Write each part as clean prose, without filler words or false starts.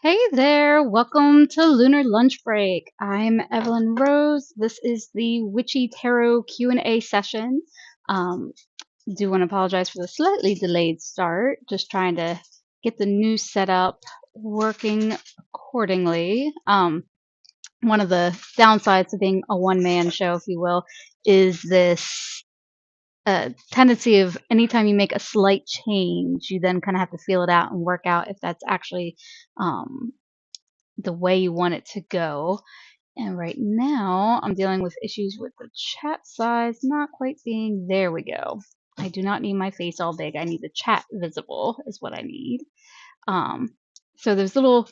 Hey there, welcome to Lunar Lunch Break. I'm Evylyn Rose. This is the Witchy Tarot Q&A session. Um, do want to apologize for the slightly delayed start. Just trying to get the new setup working accordingly. One of the downsides of being a one-man show, if you will, is this tendency of anytime you make a slight change, you then kind of have to feel it out and work out if that's actually um, the way you want it to go. And right now, I'm dealing with issues with the chat size not quite being, there we go. I do not need my face all big. I need the chat visible is what I need. Um, so there's little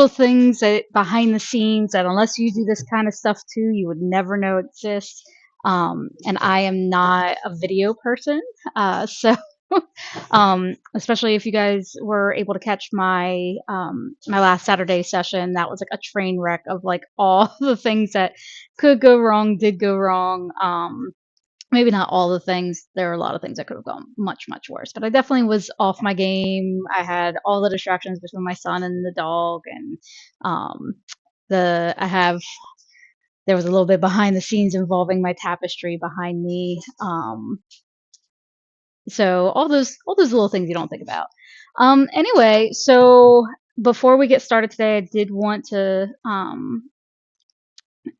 things that behind the scenes that unless you do this kind of stuff too, you would never know exist. And I am not a video person, so especially if you guys were able to catch my last Saturday session, that was like a train wreck of like all the things that could go wrong, did go wrong. Maybe not all the things. There are a lot of things that could have gone much, much worse. But I definitely was off my game. I had all the distractions between my son and the dog, and um, the I have there was a little bit behind the scenes involving my tapestry behind me. So all those little things you don't think about. Anyway, so before we get started today, I did want to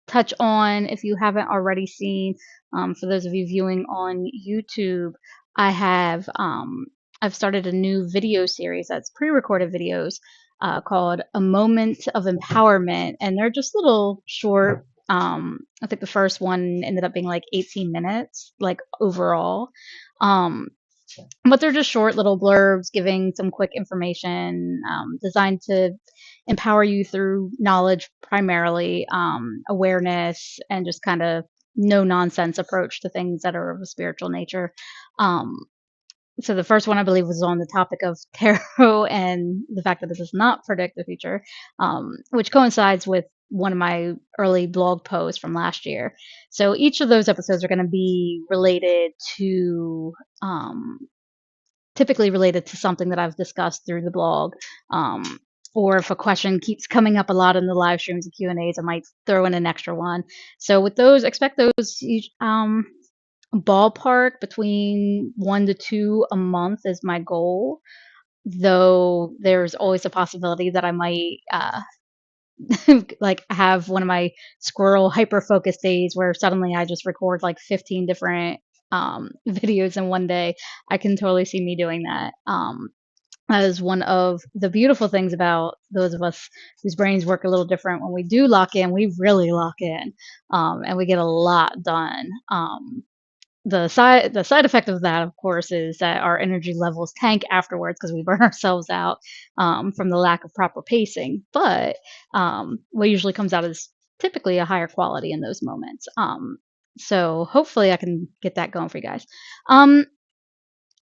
touch on, if you haven't already seen, for those of you viewing on YouTube, I have I've started a new video series that's pre-recorded videos called A Moment of Empowerment, and they're just little short. I think the first one ended up being like 18 minutes, like overall. Um, but they're just short little blurbs giving some quick information, designed to empower you through knowledge primarily, awareness, and just kind of no nonsense approach to things that are of a spiritual nature. Um, so the first one I believe was on the topic of tarot and the fact that it does not predict the future, which coincides with one of my early blog posts from last year. So each of those episodes are going to be related to um, typically related to something that I've discussed through the blog. Or if a question keeps coming up a lot in the live streams and Q&As, I might throw in an extra one. So with those, expect those ballpark between 1 to 2 a month is my goal. Though there's always a possibility that I might like have one of my squirrel hyper focus days where suddenly I just record like 15 different videos in one day. I can totally see me doing that. That is one of the beautiful things about those of us whose brains work a little different. When we do lock in, we really lock in, and we get a lot done. The side effect of that, of course, is that our energy levels tank afterwards because we burn ourselves out from the lack of proper pacing. But what usually comes out is typically a higher quality in those moments. So hopefully I can get that going for you guys. Um,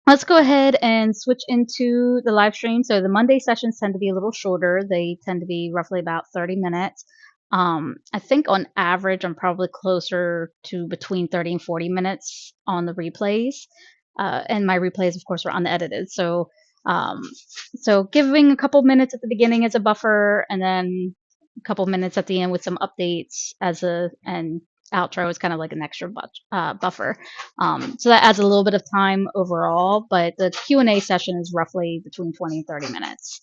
let's go ahead and switch into the live stream. So the Monday sessions tend to be a little shorter. They tend to be roughly about 30 minutes. I think on average, I'm probably closer to between 30 and 40 minutes on the replays. And my replays, of course, are unedited. Um, so giving a couple minutes at the beginning as a buffer, and then a couple minutes at the end with some updates and outro is kind of like an extra buffer. So that adds a little bit of time overall, but the Q&A session is roughly between 20 and 30 minutes.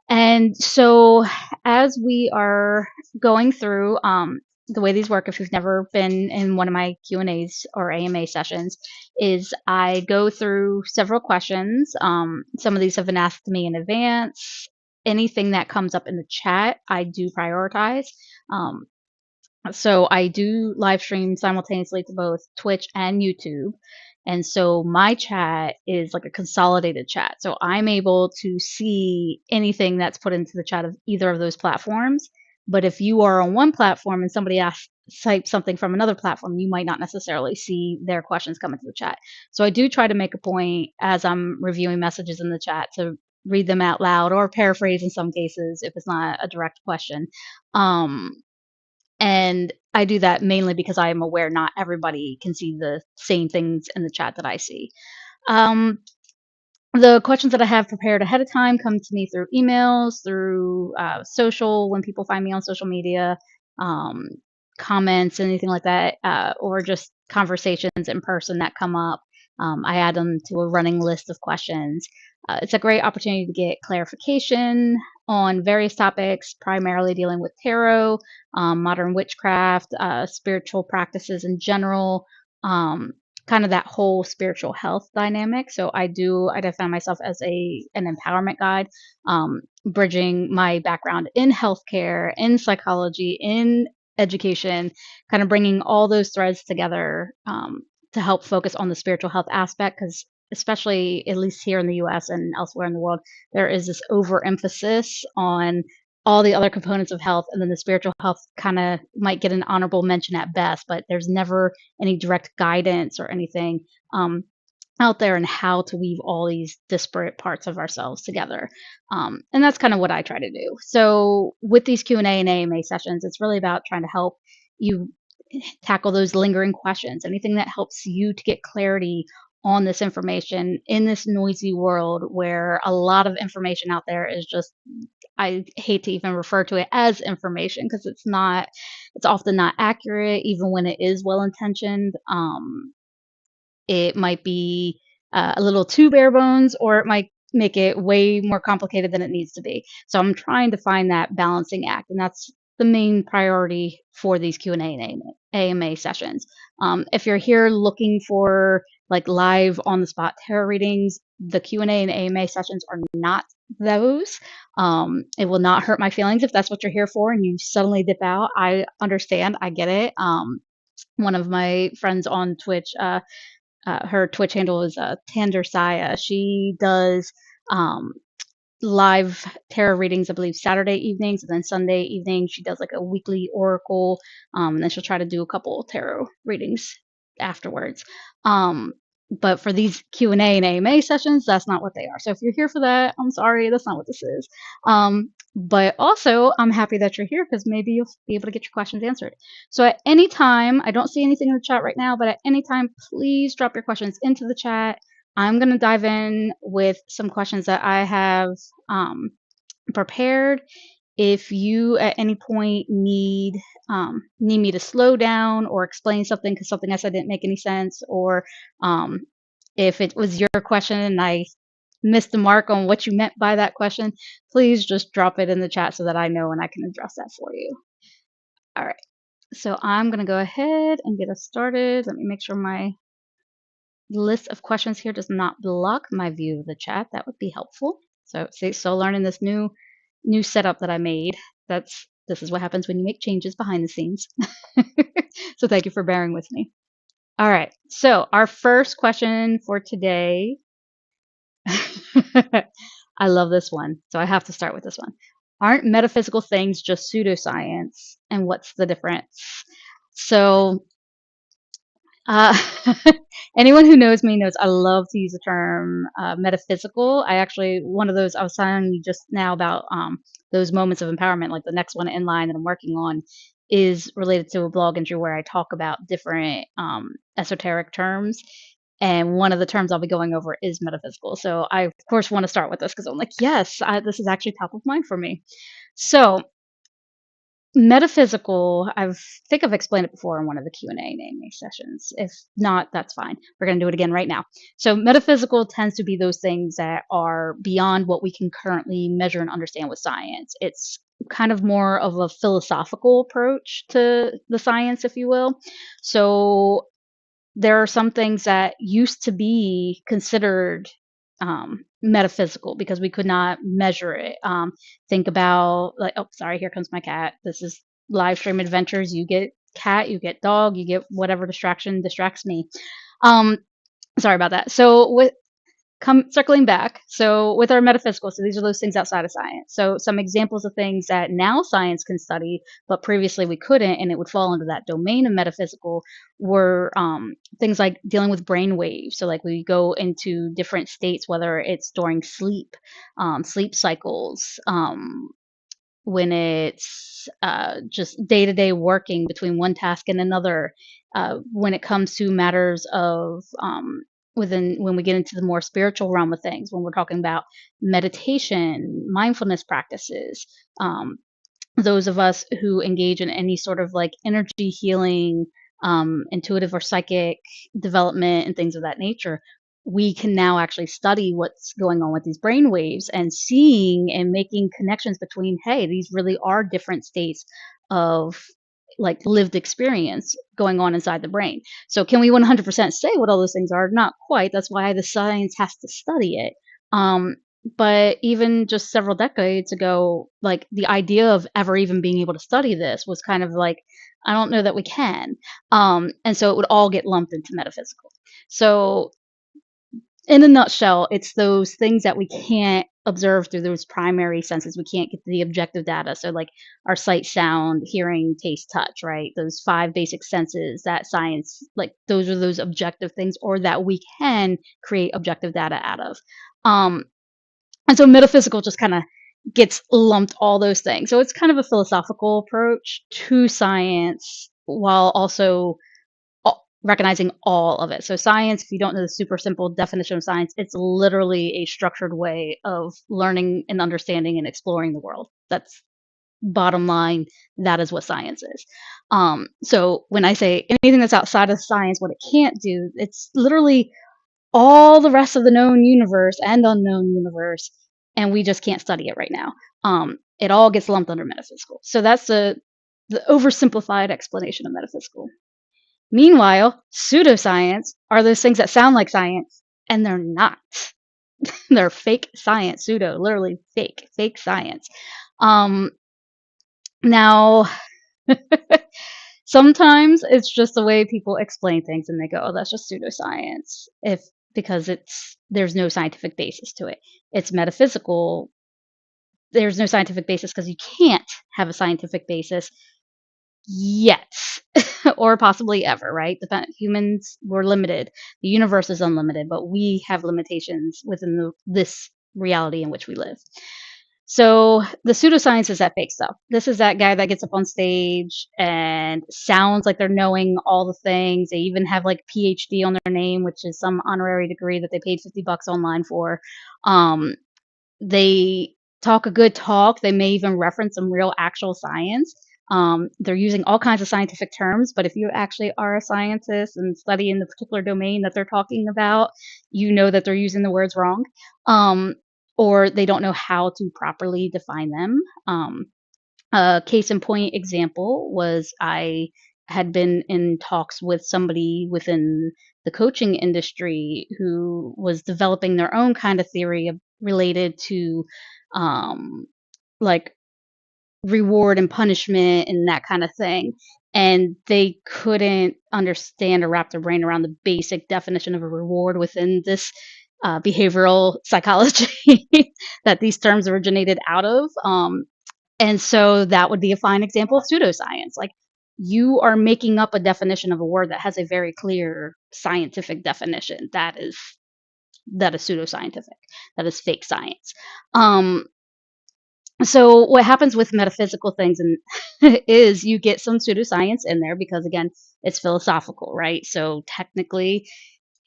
And so as we are going through, the way these work, if you've never been in one of my Q&As or AMA sessions, is I go through several questions. Some of these have been asked to me in advance. Anything that comes up in the chat, I do prioritize. So I do live stream simultaneously to both Twitch and YouTube. And so my chat is like a consolidated chat. So I'm able to see anything that's put into the chat of either of those platforms. But if you are on one platform and somebody asks type something from another platform, you might not necessarily see their questions come into the chat. So I do try to make a point as I'm reviewing messages in the chat to read them out loud or paraphrase in some cases if it's not a direct question. And I do that mainly because I am aware not everybody can see the same things in the chat that I see. Um, the questions that I have prepared ahead of time come to me through emails, through social, when people find me on social media, um, comments, anything like that, or just conversations in person that come up. I add them to a running list of questions. It's a great opportunity to get clarification on various topics, primarily dealing with tarot, modern witchcraft, spiritual practices in general. Um, Kind of that whole spiritual health dynamic. So I identify myself as an empowerment guide, bridging my background in healthcare, in psychology, in education, kind of bringing all those threads together to help focus on the spiritual health aspect. Because especially at least here in the U.S. and elsewhere in the world, there is this overemphasis on all the other components of health, and then the spiritual health kind of might get an honorable mention at best, but there's never any direct guidance or anything um, out there in how to weave all these disparate parts of ourselves together. And that's kind of what I try to do. So with these Q&A and AMA sessions, it's really about trying to help you tackle those lingering questions, anything that helps you to get clarity on this information in this noisy world where a lot of information out there is just, I hate to even refer to it as information because it's often not accurate, even when it is well intentioned. It might be a little too bare bones, or it might make it way more complicated than it needs to be. So I'm trying to find that balancing act, and that's the main priority for these Q&A and AMA sessions. If you're here looking for like live on the spot tarot readings, the Q&A and AMA sessions are not those. It will not hurt my feelings if that's what you're here for and you suddenly dip out. I understand. I get it. One of my friends on Twitch, her Twitch handle is Tandersaya. She does um, live tarot readings, I believe, Saturday evenings, and then Sunday evenings she does like a weekly oracle, and then she'll try to do a couple tarot readings afterwards. Um, but for these Q&A and AMA sessions, that's not what they are. So if you're here for that, I'm sorry, that's not what this is. But also, I'm happy that you're here because maybe you'll be able to get your questions answered. So at any time, I don't see anything in the chat right now, but at any time, please drop your questions into the chat. I'm going to dive in with some questions that I have prepared. If you at any point need me to slow down or explain something because something I said didn't make any sense, or um, if it was your question and I missed the mark on what you meant by that question, please just drop it in the chat so that I know and I can address that for you. All right. So I'm going to go ahead and get us started. Let me make sure my list of questions here does not block my view of the chat. That would be helpful. So see, so learning this new setup that I made. This is what happens when you make changes behind the scenes. So thank you for bearing with me. All right. So our first question for today. I love this one. So I have to start with this one. Aren't metaphysical things just pseudoscience? And what's the difference? So Uh, anyone who knows me knows I love to use the term metaphysical. I actually, one of those, I was telling you just now about those moments of empowerment, like the next one in line that I'm working on is related to a blog entry where I talk about different esoteric terms. And one of the terms I'll be going over is metaphysical. So I, of course, want to start with this because I'm like, yes, this is actually top of mind for me. So metaphysical, think I've explained it before in one of the Q&A and AMA sessions. If not, that's fine. We're going to do it again right now. So metaphysical tends to be those things that are beyond what we can currently measure and understand with science. It's kind of more of a philosophical approach to the science, if you will. So there are some things that used to be considered metaphysical because we could not measure it. Think about, like, oh, sorry, here comes my cat. This is live stream adventures. You get cat, you get dog, you get whatever distraction distracts me. Um, Sorry about that. So with circling back, so with our metaphysical, so these are those things outside of science. So some examples of things that now science can study, but previously we couldn't, and it would fall into that domain of metaphysical, were things like dealing with brain waves. So like we go into different states, whether it's during sleep, sleep cycles, when it's just day to day working between one task and another, when it comes to matters of when we get into the more spiritual realm of things, when we're talking about meditation, mindfulness practices, um, those of us who engage in any sort of like energy healing, intuitive or psychic development, and things of that nature, we can now actually study what's going on with these brain waves and seeing and making connections between, hey, these really are different states of like lived experience going on inside the brain. So, can we 100% say what all those things are? Not quite. That's why the science has to study it. Um, but even just several decades ago, like the idea of ever even being able to study this was kind of like, I don't know that we can. And so it would all get lumped into metaphysical. So, in a nutshell, it's those things that we can't observe through those primary senses. We can't get the objective data. So, like our sight, sound, hearing, taste, touch, right? Those five basic senses that science, like, those are those objective things, or that we can create objective data out of. Um, and so metaphysical just kind of gets lumped all those things. So it's kind of a philosophical approach to science while also recognizing all of it. So science, if you don't know the super simple definition of science, it's literally a structured way of learning and understanding and exploring the world. That's bottom line. That is what science is. So when I say anything that's outside of science, what it can't do, it's literally all the rest of the known universe and unknown universe, and we just can't study it right now. It all gets lumped under metaphysical. So that's the oversimplified explanation of metaphysical. Meanwhile, pseudoscience are those things that sound like science, and they're not. They're fake science, pseudo, literally fake science. Um, Now, sometimes it's just the way people explain things, and they go, "Oh, that's just pseudoscience," if because there's no scientific basis to it. It's metaphysical. There's no scientific basis because you can't have a scientific basis yet, or possibly ever, right? Humans were limited. The universe is unlimited, but we have limitations within this reality in which we live. So the pseudoscience is that fake stuff. This is that guy that gets up on stage and sounds like they're knowing all the things. They even have like PhD on their name, which is some honorary degree that they paid $50 online for. Um, they talk a good talk. They may even reference some real actual science. They're using all kinds of scientific terms, but if you actually are a scientist and study in the particular domain that they're talking about, you know that they're using the words wrong, or they don't know how to properly define them. A case in point example was I had been in talks with somebody within the coaching industry who was developing their own kind of theory related to um, like reward and punishment and that kind of thing. And they couldn't understand or wrap their brain around the basic definition of a reward within this behavioral psychology that these terms originated out of. And so that would be a fine example of pseudoscience. Like, you are making up a definition of a word that has a very clear scientific definition. That is pseudoscientific. That is fake science. Um, so what happens with metaphysical things and is you get some pseudoscience in there because again, it's philosophical, right? So technically,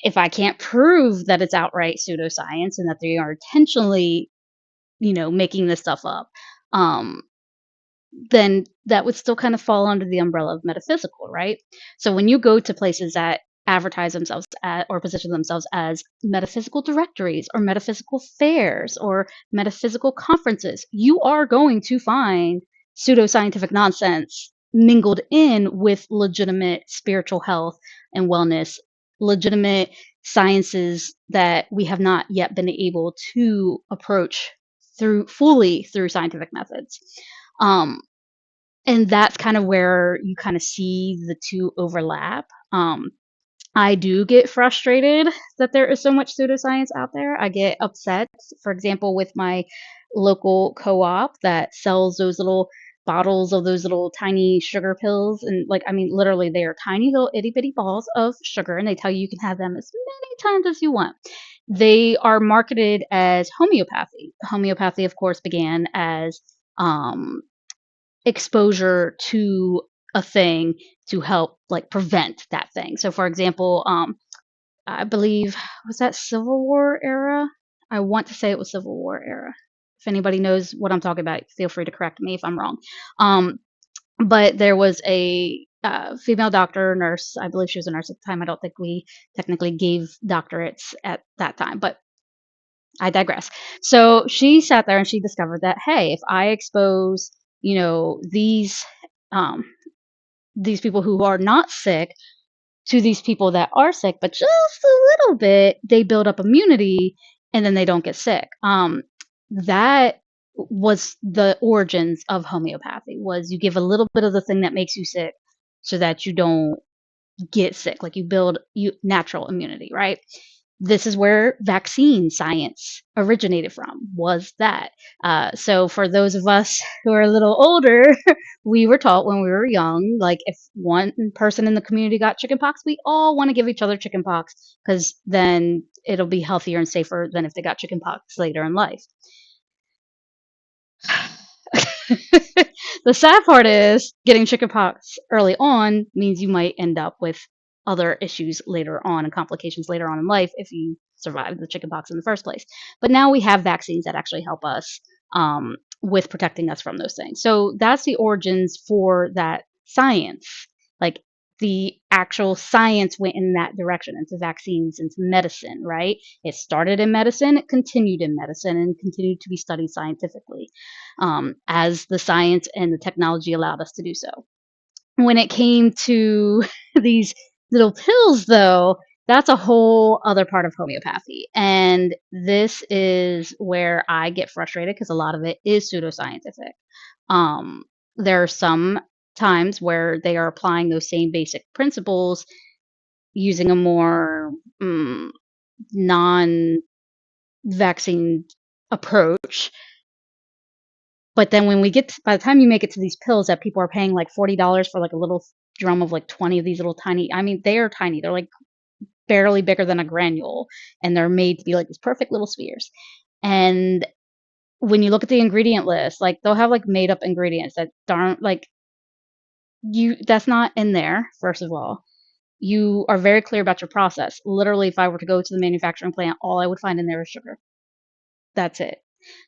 if I can't prove that it's outright pseudoscience and that they are intentionally, making this stuff up, um, then that would still kind of fall under the umbrella of metaphysical, right? So when you go to places that advertise themselves at, or position themselves as metaphysical directories or metaphysical fairs or metaphysical conferences, you are going to find pseudoscientific nonsense mingled in with legitimate spiritual health and wellness, legitimate sciences that we have not yet been able to approach through scientific methods. Um, and that's kind of where you kind of see the two overlap. I do get frustrated that there is so much pseudoscience out there. I get upset, for example, with my local co-op that sells those little bottles of those little tiny sugar pills. And like, I mean, literally they are tiny little itty bitty balls of sugar, and they tell you can have them as many times as you want. They are marketed as homeopathy. Homeopathy, of course, began as um, exposure to a thing to help like prevent that thing. So for example, I believe, was that Civil War era? I want to say it was Civil War era. If anybody knows what I'm talking about, feel free to correct me if I'm wrong. Um, but there was a female doctor, nurse. I believe she was a nurse at the time. I don't think we technically gave doctorates at that time, but I digress. So she sat there and she discovered that, hey, if I expose, you know, um, these people who are not sick to these people that are sick, but just a little bit, they build up immunity and then they don't get sick. That was the origins of homeopathy. Was you give a little bit of the thing that makes you sick so that you don't get sick, like you build natural immunity, right? This is where vaccine science originated from, was that. So for those of us who are a little older, we were taught when we were young, like if one person in the community got chickenpox, we all want to give each other chickenpox because then it'll be healthier and safer than if they got chickenpox later in life. The sad part is getting chickenpox early on means you might end up with other issues later on and complications later on in life if you survive the chickenpox in the first place. But now we have vaccines that actually help us with protecting us from those things. So that's the origins for that science. Like the actual science went in that direction into vaccines, into medicine, right? It started in medicine, it continued in medicine, and continued to be studied scientifically as the science and the technology allowed us to do so. When it came to these little pills, though, that's a whole other part of homeopathy. And this is where I get frustrated because a lot of it is pseudoscientific. There are some times where they are applying those same basic principles using a more non vaccine approach, but then when we get by the time you make it to these pills that people are paying like $40 for like a little drum of like 20 of these little tiny, I mean, they are tiny. They're like barely bigger than a granule and they're made to be like these perfect little spheres. And when you look at the ingredient list, like they'll have like made up ingredients that aren't like that's not in there, first of all. You are very clear about your process. Literally, if I were to go to the manufacturing plant, all I would find in there is sugar. That's it.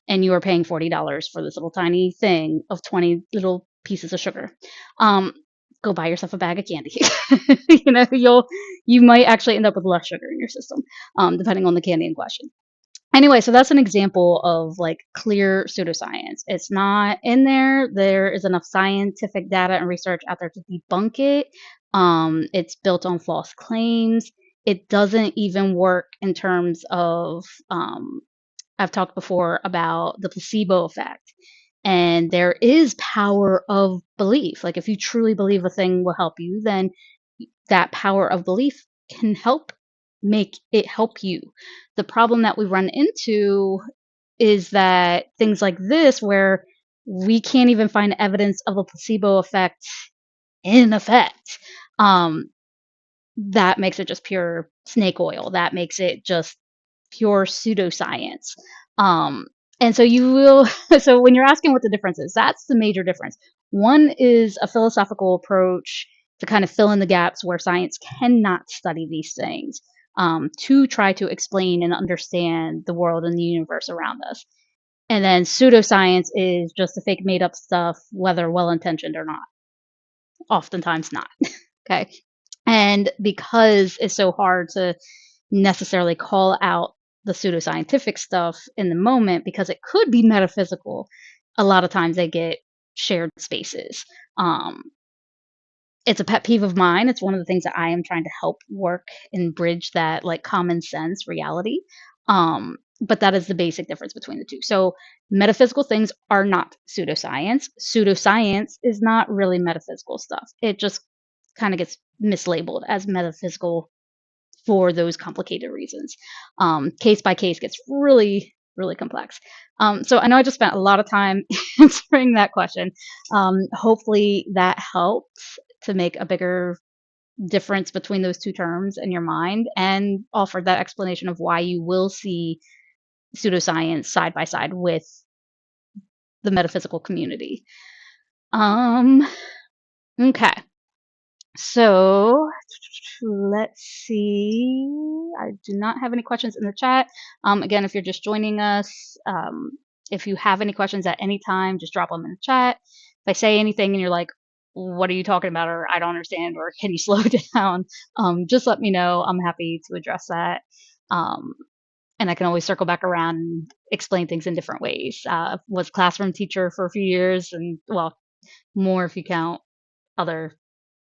And you are paying $40 for this little tiny thing of 20 little pieces of sugar. Um, go buy yourself a bag of candy. You know, you might actually end up with less sugar in your system, depending on the candy in question. Anyway, so that's an example of like clear pseudoscience. It's not in there. There is enough scientific data and research out there to debunk it. It's built on false claims. It doesn't even work in terms of I've talked before about the placebo effect. And there is power of belief. Like if you truly believe a thing will help you, then that power of belief can make it help you. The problem that we run into is that things like this, where we can't even find evidence of a placebo effect in effect, um, that makes it just pure snake oil. That makes it just pure pseudoscience. Um, and so you will, so when you're asking what the difference is, that's the major difference. One is a philosophical approach to kind of fill in the gaps where science cannot study these things, to try to explain and understand the world and the universe around us. And then pseudoscience is just the fake made up stuff, whether well intentioned or not. Oftentimes not. Okay. And because it's so hard to necessarily call out the pseudoscientific stuff in the moment because it could be metaphysical, a lot of times they get shared spaces. Um, it's a pet peeve of mine. It's one of the things that I am trying to help work and bridge that like common sense reality. But that is the basic difference between the two. So metaphysical things are not pseudoscience. Pseudoscience is not really metaphysical stuff. It just kind of gets mislabeled as metaphysical for those complicated reasons. Case by case gets really, really complex. So I know I just spent a lot of time answering that question. Hopefully that helps to make a bigger difference between those two terms in your mind and offered that explanation of why you will see pseudoscience side by side with the metaphysical community. Okay. So let's see. I do not have any questions in the chat. Again, if you're just joining us, if you have any questions at any time, just drop them in the chat. If I say anything and you're like, what are you talking about? Or I don't understand, or can you slow down? Just let me know. I'm happy to address that. Um, and I can always circle back around and explain things in different ways. Was classroom teacher for a few years, and well, more if you count other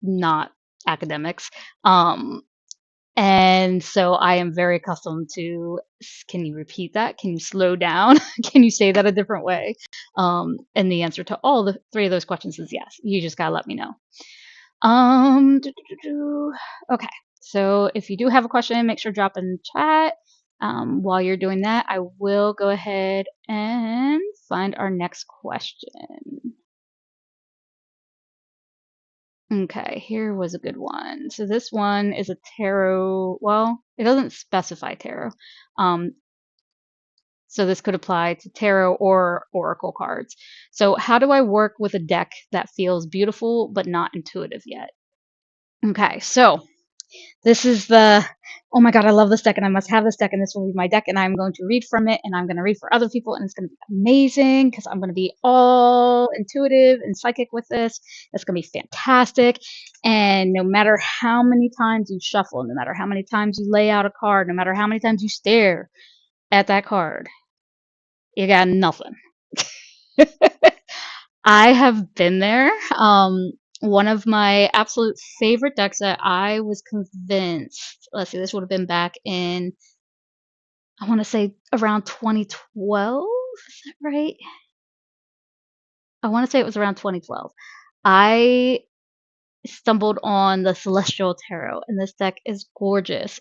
not academics. Um, and so I am very accustomed to, can you repeat that? Can you slow down? Can you say that a different way? And the answer to all the three of those questions is yes. You just gotta let me know. Okay, so if you do have a question, make sure to drop in the chat. While you're doing that, I will go ahead and find our next question. Okay, here was a good one. So this one is a tarot. Well, it doesn't specify tarot. Um, so this could apply to tarot or oracle cards. So how do I work with a deck that feels beautiful but not intuitive yet? Okay, so this is the, oh my God, I love this deck and I must have this deck and this will be my deck and I'm going to read from it and I'm going to read for other people and it's going to be amazing because I'm going to be all intuitive and psychic with this. It's going to be fantastic. And no matter how many times you shuffle, no matter how many times you lay out a card, no matter how many times you stare at that card, you got nothing. I have been there. One of my absolute favorite decks that I was convinced, let's see, this would have been back in, I want to say around 2012. Is that right? I want to say it was around 2012. I stumbled on the Celestial Tarot, and this deck is gorgeous.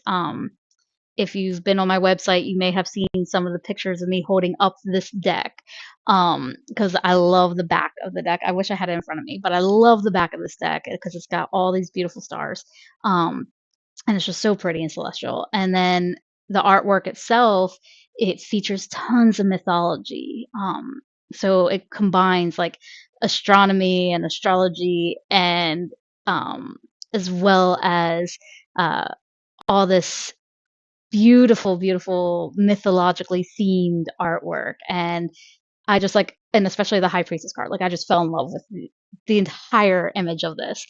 If you've been on my website, you may have seen some of the pictures of me holding up this deck. Because I love the back of the deck. I wish I had it in front of me, but I love the back of this deck because it's got all these beautiful stars. And it's just so pretty and celestial. And then the artwork itself, it features tons of mythology. So it combines like astronomy and astrology and as well as uh, all this beautiful, beautiful mythologically themed artwork. And I just like, and especially the High Priestess card, like I just fell in love with the entire image of this.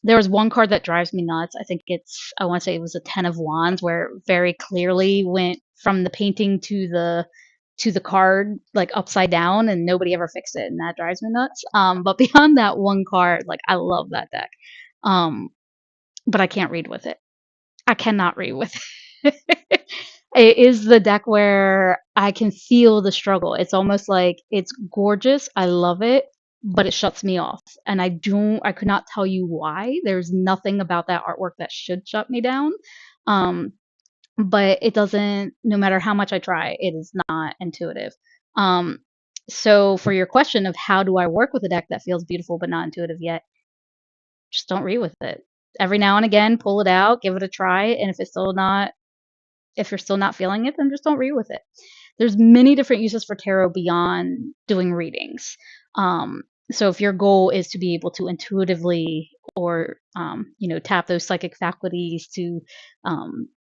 There was one card that drives me nuts. I think it's, I want to say it was a 10 of Wands, where it very clearly went from the painting to the card like upside down, and nobody ever fixed it, and that drives me nuts. But beyond that one card, like I love that deck. Um, but I can't read with it. I cannot read with it. It is the deck where I can feel the struggle. It's almost like it's gorgeous. I love it, but it shuts me off. And I could not tell you why. There's nothing about that artwork that should shut me down. Um, but it doesn't, no matter how much I try, it is not intuitive. Um, so for your question of how do I work with a deck that feels beautiful but not intuitive yet, just don't read with it. Every now and again, pull it out, give it a try, and if you're still not feeling it, then just don't read with it. There's many different uses for tarot beyond doing readings. So if your goal is to be able to intuitively or tap those psychic faculties to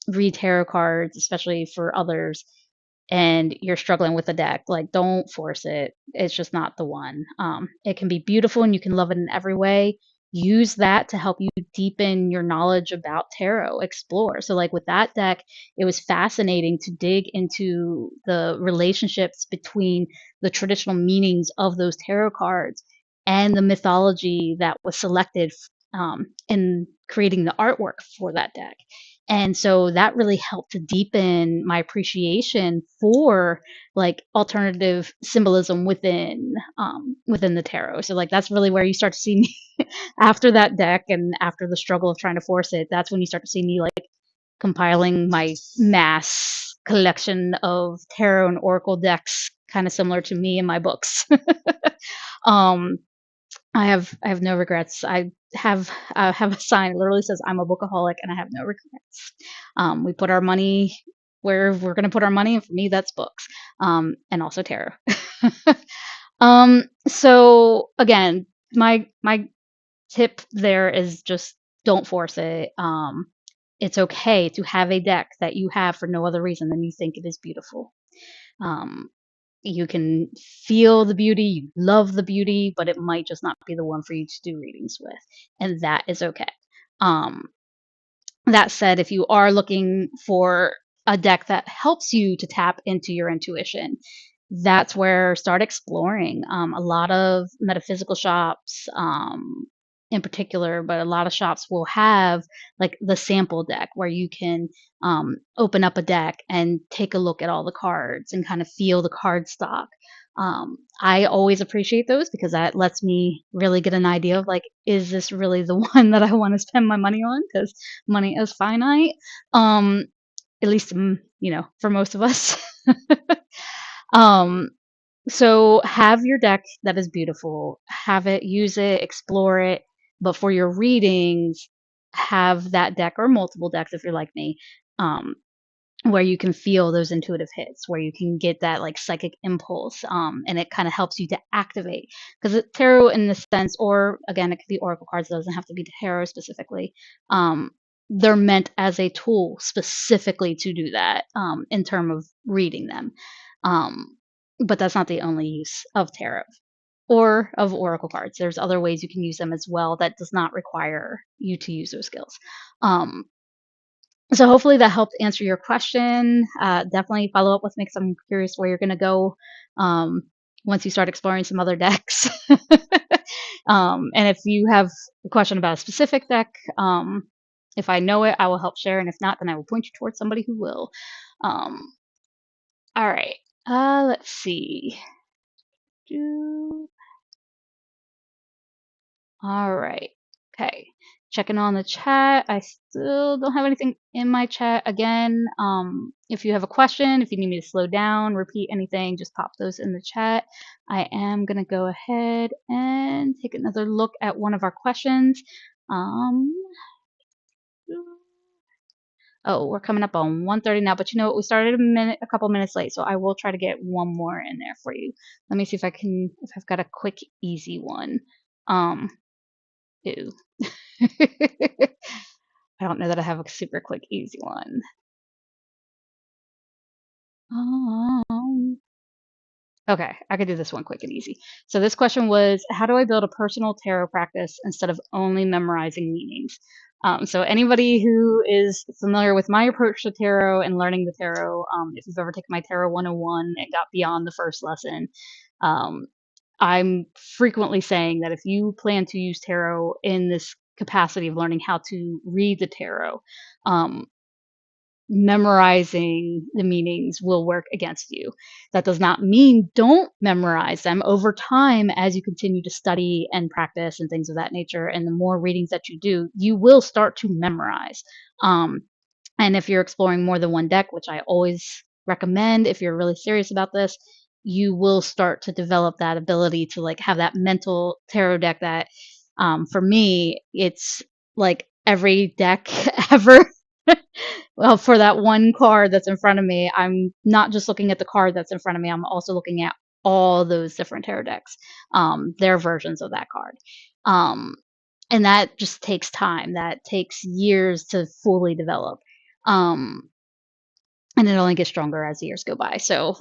read tarot cards, especially for others, and you're struggling with a deck, like don't force it. It's just not the one. It can be beautiful and you can love it in every way. Use that to help you deepen your knowledge about tarot, explore. So, like with that deck, it was fascinating to dig into the relationships between the traditional meanings of those tarot cards and the mythology that was selected in creating the artwork for that deck. And so that really helped to deepen my appreciation for like alternative symbolism within the tarot. So like that's really where you start to see me after that deck and after the struggle of trying to force it. That's when you start to see me like compiling my mass collection of tarot and oracle decks, kind of similar to me in my books. um, I have no regrets. I have a sign that literally says I'm a bookaholic and I have no regrets. We put our money where we're going to put our money, and for me, that's books, and also tarot. So again, my tip there is just don't force it. It's okay to have a deck that you have for no other reason than you think it is beautiful. Um, you can feel the beauty, you love the beauty, but it might just not be the one for you to do readings with, and that is okay. Um, that said, if you are looking for a deck that helps you to tap into your intuition, that's where start exploring. A lot of metaphysical shops, in particular, but a lot of shops will have like the sample deck where you can open up a deck and take a look at all the cards and kind of feel the card stock. I always appreciate those because that lets me really get an idea of like, is this really the one that I want to spend my money on? Because money is finite. Um, at least, for most of us. um, so have your deck that is beautiful, have it, use it, explore it. But for your readings, have that deck or multiple decks if you're like me, um, where you can feel those intuitive hits, where you can get that like psychic impulse, and it kind of helps you to activate. Because tarot, in the sense, or again, it could be oracle cards. It doesn't have to be tarot specifically. Um, they're meant as a tool specifically to do that, in terms of reading them. Um, but that's not the only use of tarot or of oracle cards. There's other ways you can use them as well that does not require you to use those skills. Um, so hopefully that helped answer your question. Definitely follow up with me because I'm curious where you're going to go, um, once you start exploring some other decks. And if you have a question about a specific deck, if I know it, I will help share. And if not, then I will point you towards somebody who will. Um, all right. Let's see. All right. Okay. Checking on the chat. I still don't have anything in my chat. Again, if you have a question, if you need me to slow down, repeat anything, just pop those in the chat. I am going to go ahead and take another look at one of our questions. Um, oh, we're coming up on 1:30 now, but you know what? We started a couple minutes late, so I will try to get one more in there for you. Let me see if I've got a quick, easy one. Um, Ew. I don't know that I have a super quick, easy one. Um, okay, I could do this one quick and easy. So this question was, how do I build a personal tarot practice instead of only memorizing meanings? So anybody who is familiar with my approach to tarot and learning the tarot, if you've ever taken my Tarot 101 and got beyond the first lesson, um, I'm frequently saying that if you plan to use tarot in this capacity of learning how to read the tarot, um, memorizing the meanings will work against you. That does not mean don't memorize them over time as you continue to study and practice and things of that nature. And the more readings that you do, you will start to memorize. Um, and if you're exploring more than one deck, which I always recommend if you're really serious about this, you will start to develop that ability to like have that mental tarot deck that, for me, it's like every deck ever. Well, for that one card that's in front of me, I'm not just looking at the card that's in front of me, I'm also looking at all those different tarot decks, their versions of that card. Um, and that just takes time. That takes years to fully develop. Um, and it only gets stronger as the years go by. So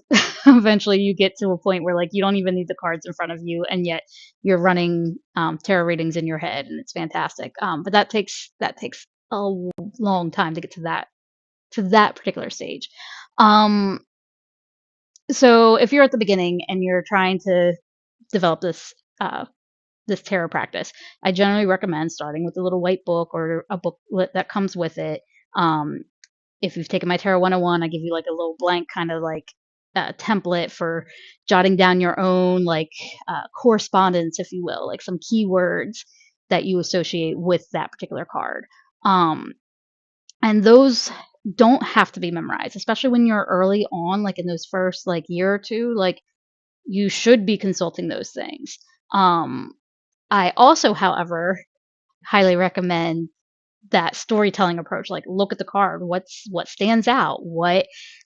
eventually you get to a point where like you don't even need the cards in front of you, and yet you're running tarot readings in your head, and it's fantastic. But that takes a long time to get to that particular stage. Um, so if you're at the beginning and you're trying to develop this tarot practice, I generally recommend starting with a little white book or a booklet that comes with it. Um, if you've taken my Tarot 101, I give you like a little blank kind of like template for jotting down your own like correspondence, if you will, like some keywords that you associate with that particular card. Um, and those don't have to be memorized, especially when you're early on, like in those first like year or two, like you should be consulting those things. Um, I also, however, highly recommend that storytelling approach. Like look at the card, what stands out,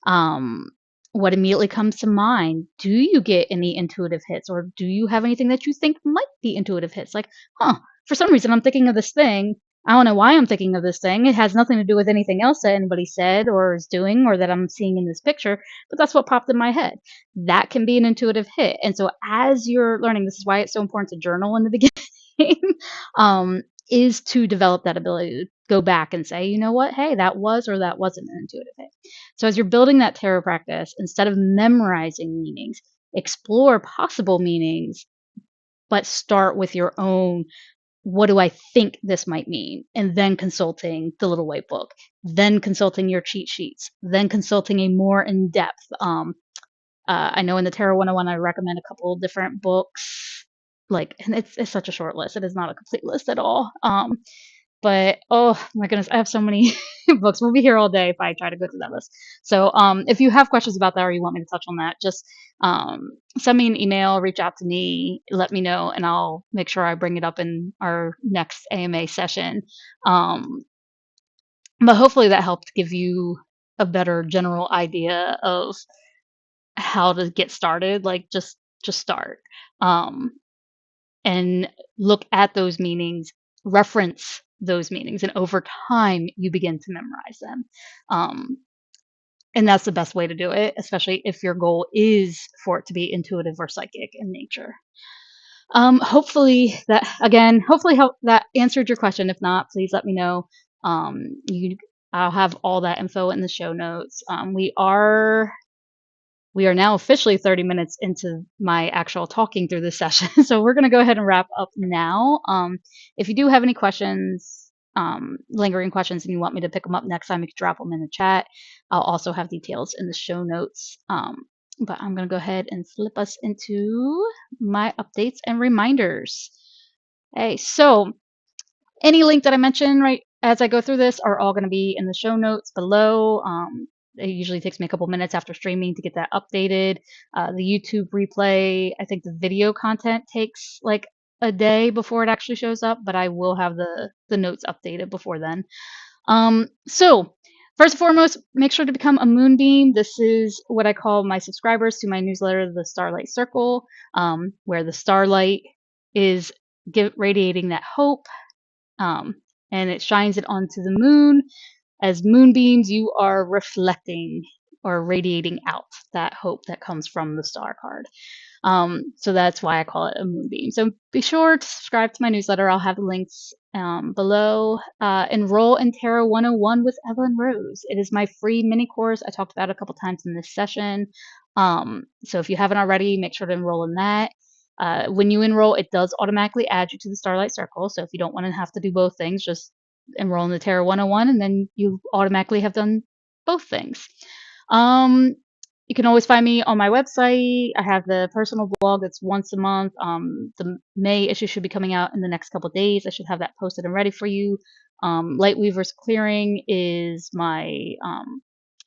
um what immediately comes to mind. Do you get any intuitive hits, or do you have anything that you think might be intuitive hits? Like, huh, for some reason I'm thinking of this thing. I don't know why I'm thinking of this thing. It has nothing to do with anything else that anybody said or is doing or that I'm seeing in this picture, but that's what popped in my head. That can be an intuitive hit. And so as you're learning, this is why it's so important to journal in the beginning, um, is to develop that ability to go back and say, you know what, hey, that was or that wasn't an intuitive hit. So as you're building that tarot practice, instead of memorizing meanings, explore possible meanings, but start with your own, what do I think this might mean? And then consulting the little white book, then consulting your cheat sheets, then consulting a more in depth. I know in the Tarot 101, I recommend a couple of different books. Like, and it's such a short list. It is not a complete list at all. But oh my goodness, I have so many books. We'll be here all day if I try to go through that list. So if you have questions about that or you want me to touch on that, just send me an email, reach out to me, let me know, and I'll make sure I bring it up in our next AMA session. But hopefully that helped give you a better general idea of how to get started. Like just start. And look at those meanings, reference those meanings, and over time you begin to memorize them. Um, and that's the best way to do it, especially if your goal is for it to be intuitive or psychic in nature. Hopefully hopefully help that answered your question. If not, please let me know. You, I'll have all that info in the show notes. We are now officially 30 minutes into my actual talking through this session. So we're going to go ahead and wrap up now. If you do have any questions, lingering questions, and you want me to pick them up next time, you can drop them in the chat. I'll also have details in the show notes. But I'm going to go ahead and slip us into my updates and reminders. Hey, so any link that I mention right as I go through this are all going to be in the show notes below. It usually takes me a couple minutes after streaming to get that updated. The YouTube replay, I think the video content takes like a day before it actually shows up, but I will have the notes updated before then. So first and foremost, make sure to become a moonbeam. This is what I call my subscribers to my newsletter, the Starlight Circle, where the starlight is radiating that hope, and it shines it onto the moon. As moonbeams, you are reflecting or radiating out that hope that comes from the star card. So that's why I call it a moonbeam. So be sure to subscribe to my newsletter. I'll have the links below. Enroll in Tarot 101 with Evylyn Rose. It is my free mini course. I talked about it a couple times in this session. So if you haven't already, make sure to enroll in that. When you enroll, it does automatically add you to the Starlight Circle. So if you don't want to have to do both things, just enroll in the Tarot 101 and then you automatically have done both things. You can always find me on my website. I have the personal blog that's once a month. The May issue should be coming out in the next couple of days. I should have that posted and ready for you. Lightweaver's Clearing is my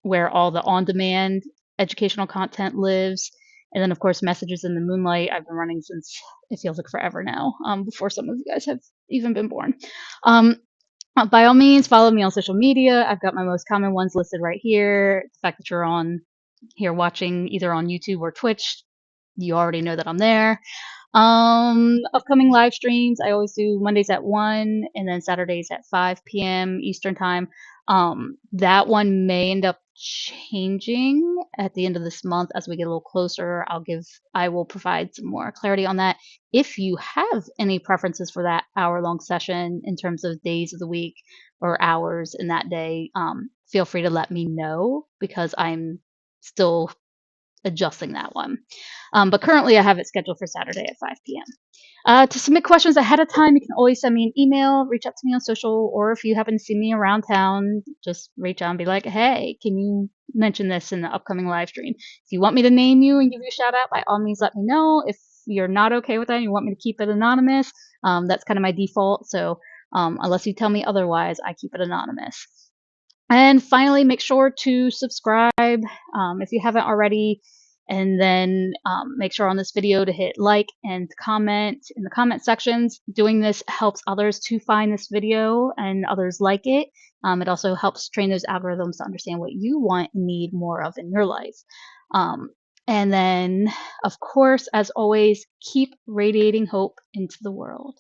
where all the on-demand educational content lives. And then, of course, Messages in the Moonlight. I've been running since it feels like forever now, before some of you guys have even been born. By all means, follow me on social media. I've got my most common ones listed right here. The fact that you're on here watching either on YouTube or Twitch, you already know that I'm there. Upcoming live streams, I always do Mondays at 1 and then Saturdays at 5 p.m. Eastern time. That one may end up changing at the end of this month as we get a little closer. I will provide some more clarity on that. If you have any preferences for that hour-long session in terms of days of the week or hours in that day, feel free to let me know because I'm still adjusting that one. But currently I have it scheduled for Saturday at 5 p.m. To submit questions ahead of time, you can always send me an email, reach out to me on social, or if you happen to see me around town, just reach out and be like, hey, can you mention this in the upcoming live stream? If you want me to name you and give you a shout out, by all means, let me know. If you're not okay with that and you want me to keep it anonymous, that's kind of my default. So unless you tell me otherwise, I keep it anonymous. And finally, make sure to subscribe if you haven't already. And then make sure on this video to hit like and comment in the comment sections. Doing this helps others to find this video and others like it. It also helps train those algorithms to understand what you want and need more of in your life. And then, of course, as always, keep radiating hope into the world.